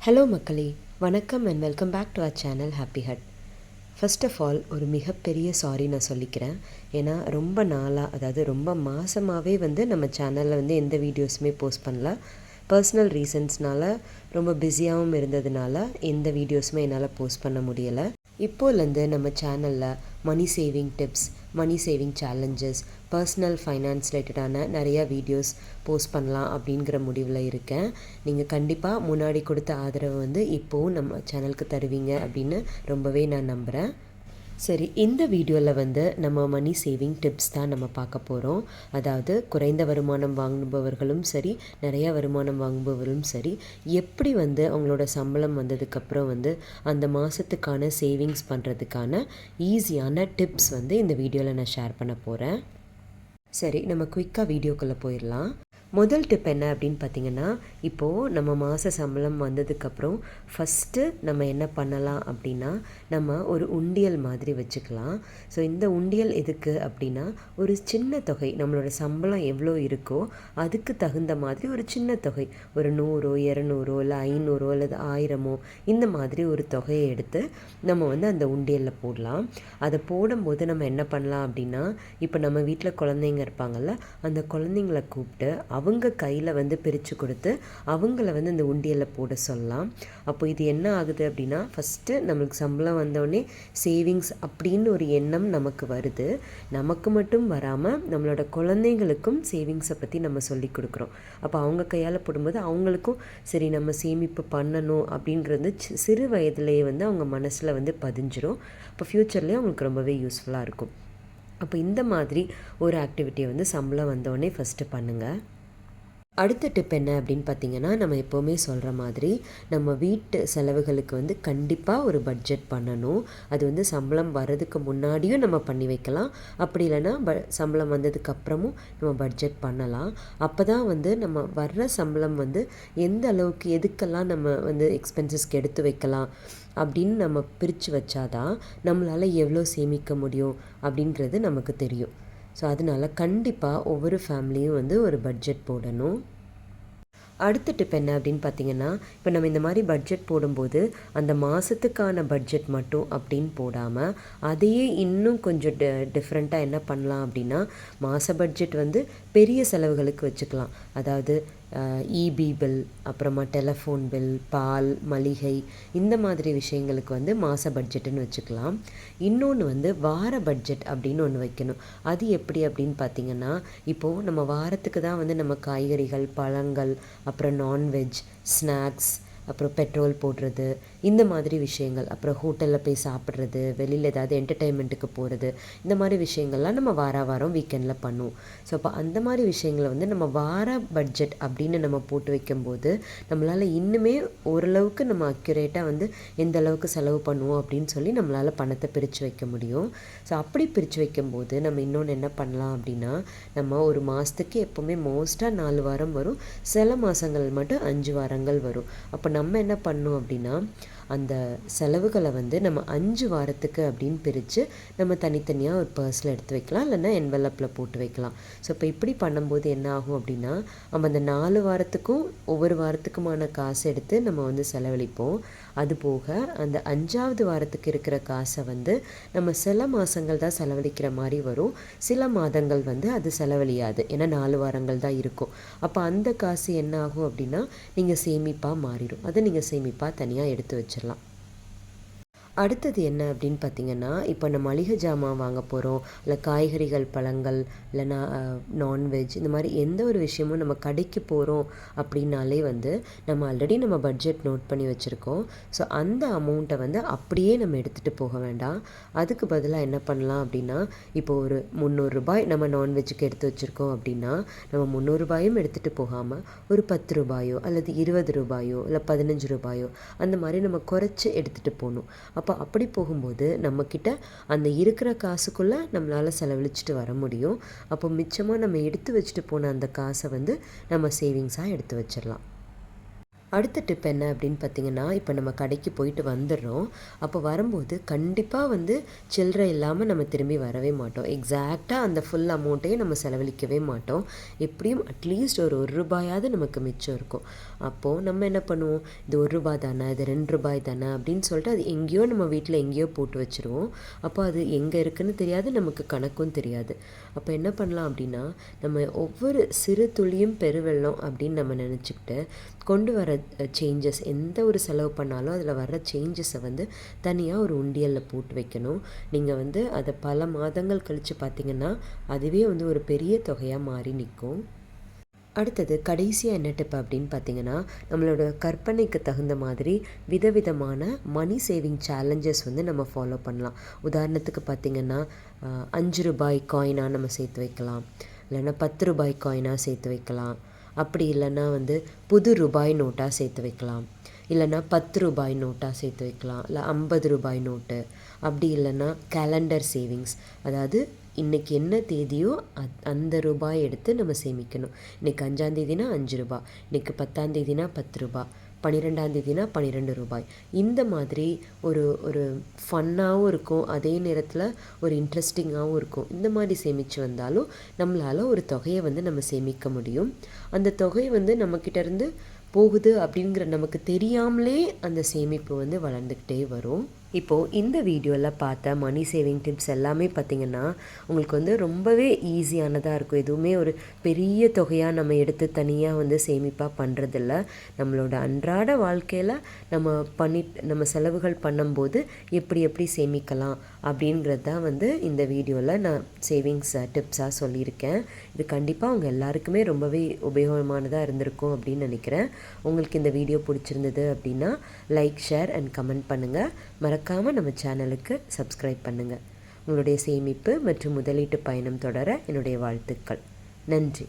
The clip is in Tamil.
ஹலோ மக்களே, வணக்கம் and welcome back to our channel Happy Hut. First of all ஒரு மிகப்பெரிய சாரி நான் சொல்லிக்கிறேன். ஏன்னா ரொம்ப நாளாக, அதாவது ரொம்ப மாதமாகவே நம்ம சேனலில் எந்த வீடியோஸுமே போஸ்ட் பண்ணல. பர்சனல் ரீசன்ஸ்னால ரொம்ப பிஸியாகவும் இருந்ததுனால எந்த வீடியோஸுமே என்னால் போஸ்ட் பண்ண முடியலை. இப்போலேருந்து நம்ம சேனலில் money saving tips, money saving challenges, personal finance ரிலேட்டடான நிறையா வீடியோஸ் போஸ்ட் பண்ணலாம் அப்படிங்கிற முடிவில் இருக்கேன். நீங்கள் கண்டிப்பாக முன்னாடி கொடுத்த ஆதரவு இப்போவும் நம்ம சேனலுக்கு தருவீங்க அப்படின்னு ரொம்பவே நான் நம்புகிறேன். சரி, இந்த வீடியோவில் நம்ம மணி சேவிங் டிப்ஸ் தான் நம்ம பார்க்க போகிறோம். அதாவது குறைந்த வருமானம் வாங்குபவர்களும் சரி, நிறையா வருமானம் வாங்குபவர்களும் சரி, எப்படி அவங்களோட சம்பளம் வந்ததுக்கப்புறம் அந்த மாதத்துக்கான சேவிங்ஸ் பண்ணுறதுக்கான ஈஸியான டிப்ஸ் இந்த வீடியோவில் நான் ஷேர் பண்ண போகிறேன். சரி, நம்ம குயிக்காக வீடியோக்குள்ளே போயிடலாம். முதல் டிப் என்ன அப்படின்னு பார்த்தீங்கன்னா, இப்போது நம்ம மாத சம்பளம் வந்ததுக்கப்புறம் ஃபஸ்ட்டு நம்ம என்ன பண்ணலாம் அப்படின்னா, நம்ம ஒரு உண்டியல் மாதிரி வச்சுக்கலாம். ஸோ இந்த உண்டியல் எதுக்கு அப்படின்னா, ஒரு சின்ன தொகை, நம்மளோட சம்பளம் எவ்வளோ இருக்கோ அதுக்கு தகுந்த மாதிரி ஒரு சின்ன தொகை, ஒரு 100 200 இல்லை 500 அல்லது 1000 இந்த மாதிரி ஒரு தொகையை எடுத்து நம்ம அந்த உண்டியலில் போடலாம். அதை போடும்போது நம்ம என்ன பண்ணலாம் அப்படின்னா, இப்போ நம்ம வீட்டில் குழந்தைங்க இருப்பாங்கள்ல, அந்த குழந்தைங்கள கூப்பிட்டு அவங்க கையில் பிரித்து கொடுத்து அவங்கள இந்த உண்டியலில் போட சொல்லலாம். அப்போ இது என்ன ஆகுது அப்படின்னா, ஃபஸ்ட்டு நம்மளுக்கு சம்பளம் வந்தோடனே சேவிங்ஸ் அப்படின்னு ஒரு எண்ணம் நமக்கு வருது. நமக்கு மட்டும் வராமல் நம்மளோட குழந்தைங்களுக்கும் சேவிங்ஸை பற்றி நம்ம சொல்லி கொடுக்குறோம். அப்போ அவங்க கையால் போடும்போது அவங்களுக்கும் சரி நம்ம சேமிப்பு பண்ணணும் அப்படின்றது சிறு வயதிலேயே அவங்க மனசில் பதிஞ்சிரும். அப்போ ஃப்யூச்சர்லேயே அவங்களுக்கு ரொம்பவே யூஸ்ஃபுல்லாக இருக்கும். அப்போ இந்த மாதிரி ஒரு ஆக்டிவிட்டியை சம்பளம் வந்தோடனே ஃபஸ்ட்டு பண்ணுங்கள். அடுத்த டிப் என்ன அப்படின்னு பார்த்தீங்கன்னா, நம்ம எப்போவுமே சொல்கிற மாதிரி நம்ம வீட்டு செலவுகளுக்கு கண்டிப்பாக ஒரு பட்ஜெட் பண்ணணும். அது சம்பளம் வர்றதுக்கு முன்னாடியும் நம்ம பண்ணி வைக்கலாம். அப்படி இல்லைன்னா சம்பளம் வந்ததுக்கப்புறமும் நம்ம பட்ஜெட் பண்ணலாம். அப்போ தான் நம்ம வர்ற சம்பளம் எந்த அளவுக்கு எதுக்கெல்லாம் நம்ம எக்ஸ்பென்சஸ்க்கு எடுத்து வைக்கலாம் அப்படின்னு நம்ம பிரித்து வச்சாதான் நம்மளால் எவ்வளோ சேமிக்க முடியும் அப்படின்றது நமக்கு தெரியும். ஸோ அதனால் கண்டிப்பாக ஒவ்வொரு ஃபேமிலியும் ஒரு பட்ஜெட் போடணும். அடுத்த டிப் என்ன அப்படின்னு பார்த்தீங்கன்னா, இப்போ நம்ம இந்த மாதிரி பட்ஜெட் போடும்போது அந்த மாதத்துக்கான பட்ஜெட் மட்டும் அப்படின்னு போடாமல் அதையே இன்னும் கொஞ்சம் டிஃப்ரெண்ட்டாக என்ன பண்ணலாம் அப்படின்னா, மாத பட்ஜெட் பெரிய செலவுகளுக்கு வச்சுக்கலாம். அதாவது இபி பில், அப்புறமா டெலிஃபோன் பில், பால், மளிகை, இந்த மாதிரி விஷயங்களுக்கு மாத பட்ஜெட்டுன்னு வச்சுக்கலாம். இன்னொன்று வார பட்ஜெட் அப்படின்னு ஒன்று வைக்கணும். அது எப்படி அப்படின்னு பார்த்தீங்கன்னா, இப்போது நம்ம வாரத்துக்கு தான் நம்ம காய்கறிகள், பழங்கள், அப்புறம் நான்வெஜ், ஸ்நாக்ஸ், அப்புறம் பெட்ரோல் போடுறது, இந்த மாதிரி விஷயங்கள், அப்புறம் ஹோட்டலில் போய் சாப்பிட்றது, வெளியில் ஏதாவது என்டர்டெயின்மெண்ட்டுக்கு போகிறது, இந்த மாதிரி விஷயங்கள்லாம் நம்ம வாரம் வீக்கெண்டில் பண்ணுவோம். ஸோ அப்போ அந்த மாதிரி விஷயங்களை நம்ம வார பட்ஜெட் அப்படின்னு நம்ம போட்டு வைக்கும்போது நம்மளால் இன்னுமே ஓரளவுக்கு நம்ம அக்யூரேட்டாக எந்த அளவுக்கு செலவு பண்ணுவோம் அப்படின்னு சொல்லி நம்மளால் பணத்தை பிரித்து வைக்க முடியும். ஸோ அப்படி பிரித்து வைக்கும்போது நம்ம இன்னொன்று என்ன பண்ணலாம் அப்படின்னா, நம்ம ஒரு மாதத்துக்கு எப்போவுமே மோஸ்ட்டாக 4 வாரம் வரும், சில மாதங்கள் மட்டும் 5 வாரங்கள் வரும். அப்போ நம்ம என்ன பண்ணணும் அப்படின்னா, அந்த செலவுகளை நம்ம 5 வாரத்துக்கு அப்படின்னு பிரித்து நம்ம தனித்தனியாக ஒரு பர்ஸில் எடுத்து வைக்கலாம், இல்லைன்னா என்வெலப்பில் போட்டு வைக்கலாம். ஸோ இப்போ இப்படி பண்ணும்போது என்ன ஆகும் அப்படின்னா, நம்ம அந்த 4 வாரத்துக்கும் ஒவ்வொரு வாரத்துக்குமான காசு எடுத்து நம்ம செலவழிப்போம். அதுபோக அந்த 5ஆவது வாரத்துக்கு இருக்கிற காசை நம்ம சில மாதங்கள் தான் செலவழிக்கிற மாதிரி வரும், சில மாதங்கள் அது செலவழியாது. ஏன்னா 4 வாரங்கள் தான் இருக்கும். அப்போ அந்த காசு என்ன ஆகும் அப்படின்னா, நீங்கள் சேமிப்பாக மாறிடும். அதை நீங்கள் சேமிப்பாக தனியாக எடுத்து வச்சிடலாம். அடுத்தது என்ன அப்படின்னு பார்த்தீங்கன்னா, இப்போ நம்ம மளிகை ஜாமான் வாங்க போகிறோம், இல்லை காய்கறிகள், பழங்கள், இல்லைன்னா நான்வெஜ், இந்த மாதிரி எந்த ஒரு விஷயமும் நம்ம கடைக்கு போகிறோம் அப்படின்னாலே நம்ம ஆல்ரெடி நம்ம பட்ஜெட் நோட் பண்ணி வச்சுருக்கோம். ஸோ அந்த அமௌண்ட்டை அப்படியே நம்ம எடுத்துகிட்டு போக வேண்டாம். அதுக்கு பதிலாக என்ன பண்ணலாம் அப்படின்னா, இப்போது ஒரு 300 ரூபாய் நம்ம நான்வெஜ்ஜுக்கு எடுத்து வச்சுருக்கோம் அப்படின்னா, நம்ம 300 ரூபாயும் எடுத்துகிட்டு போகாமல் ஒரு 10 ரூபாயோ அல்லது 20 ரூபாயோ இல்லை 15 ரூபாயோ அந்த மாதிரி நம்ம குறைச்சி எடுத்துகிட்டு போகணும். அப்படி போகும்போது நம்மக்கிட்ட அந்த இருக்கிற காசுக்குள்ளே நம்மளால் செலவழிச்சிட்டு வர முடியும். அப்போ மிச்சமாக நம்ம எடுத்து வச்சுட்டு போன அந்த காசை நம்ம சேவிங்ஸாக எடுத்து வச்சிடலாம். அடுத்த டிப் என்ன அப்படின்னு பார்த்தீங்கன்னா, இப்போ நம்ம கடைக்கு போயிட்டு வந்துடுறோம். அப்போ வரும்போது கண்டிப்பாக சில்லறை இல்லாமல் நம்ம திரும்பி வரவே மாட்டோம். எக்ஸாக்டாக அந்த ஃபுல் அமௌண்ட்டையும் நம்ம செலவழிக்கவே மாட்டோம். எப்படியும் அட்லீஸ்ட் ஒரு ரூபாயாவது நமக்கு மிச்சம் இருக்கும். அப்போது நம்ம என்ன பண்ணுவோம், இது ₹1 தானே, இது ₹2 தானே அப்படின்னு சொல்லிட்டு அது எங்கேயோ நம்ம வீட்டில் எங்கேயோ போட்டு வச்சுருவோம். அப்போ அது எங்கே இருக்குன்னு தெரியாது, நமக்கு கணக்கும் தெரியாது. அப்போ என்ன பண்ணலாம் அப்படின்னா, நம்ம ஒவ்வொரு சிறு துளியும் பெருவெள்ளம் அப்படின்னு நம்ம நினச்சிக்கிட்டு கொண்டு வர சேஞ்சஸ், எந்த ஒரு செலவு பண்ணாலும் அதில் வர்ற சேஞ்சஸை வந்து தனியாக ஒரு உண்டியலில் போட்டு வைக்கணும். நீங்கள் வந்து அதை பல மாதங்கள் கழித்து பார்த்தீங்கன்னா அதுவே வந்து ஒரு பெரிய தொகையாக மாறி நிற்கும். அடுத்தது கடைசியாக என்ன டிப் அப்படின்னு பார்த்தீங்கன்னா, நம்மளோட கற்பனைக்கு தகுந்த மாதிரி விதவிதமான மணி சேவிங் சேலஞ்சஸ் வந்து நம்ம ஃபாலோ பண்ணலாம். உதாரணத்துக்கு பார்த்திங்கன்னா, ₹5 காயினாக நம்ம சேர்த்து வைக்கலாம், இல்லைன்னா ₹10 காயினாக சேர்த்து வைக்கலாம். அப்படி இல்லைன்னா வந்து புது ரூபாய் நோட்டாக சேர்த்து வைக்கலாம், இல்லைன்னா ₹10 நோட்டாக சேர்த்து வைக்கலாம், இல்லை ₹50 நோட்டு. அப்படி இல்லைன்னா கேலண்டர் சேவிங்ஸ், அதாவது இன்றைக்கி என்ன தேதியோ அந்த ரூபாய் எடுத்து நம்ம சேமிக்கணும். இன்றைக்கி 5ஆந்தேதினா ₹5, இன்றைக்கி 10ஆந்தேதினா ₹10, 12ஆந்தேதினா ₹12. இந்த மாதிரி ஒரு ஒரு ஃபன்னாகவும் இருக்கும், அதே நேரத்தில் ஒரு இன்ட்ரெஸ்டிங்காகவும் இருக்கும். இந்த மாதிரி சேமித்து வந்தாலும் நம்மளால் ஒரு தொகையை வந்து நம்ம சேமிக்க முடியும். அந்த தொகை வந்து நம்மக்கிட்டேருந்து போகுது அப்படிங்கிற நமக்கு தெரியாமலே அந்த சேமிப்பு வந்து வளர்ந்துக்கிட்டே வரும். இப்போது இந்த வீடியோவில் பார்த்த மணி சேவிங் டிப்ஸ் எல்லாமே பார்த்திங்கன்னா உங்களுக்கு வந்து ரொம்பவே ஈஸியானதாக இருக்கும். எதுவுமே ஒரு பெரிய தொகையாக நம்ம எடுத்து தனியாக வந்து சேமிப்பாக பண்ணுறதில்ல. நம்மளோட அன்றாட வாழ்க்கையில் நம்ம செலவுகள் பண்ணும்போது எப்படி சேமிக்கலாம் அப்படிங்கிறது தான் வந்து இந்த வீடியோவில் நான் சேவிங்ஸ் டிப்ஸாக சொல்லியிருக்கேன். இது கண்டிப்பாக அவங்க எல்லாருக்குமே ரொம்பவே உபயோகமானதாக இருந்திருக்கும் அப்படின்னு நினைக்கிறேன். உங்களுக்கு இந்த வீடியோ பிடிச்சிருந்தது அப்படின்னா லைக், ஷேர் அண்ட் கமெண்ட் பண்ணுங்கள். மறக்காமல் நம்ம சேனலுக்கு சப்ஸ்கிரைப் பண்ணுங்கள். உங்களுடைய சேமிப்பு மற்றும் முதலீட்டு பயணம் தொடர என்னுடைய வாழ்த்துக்கள். நன்றி.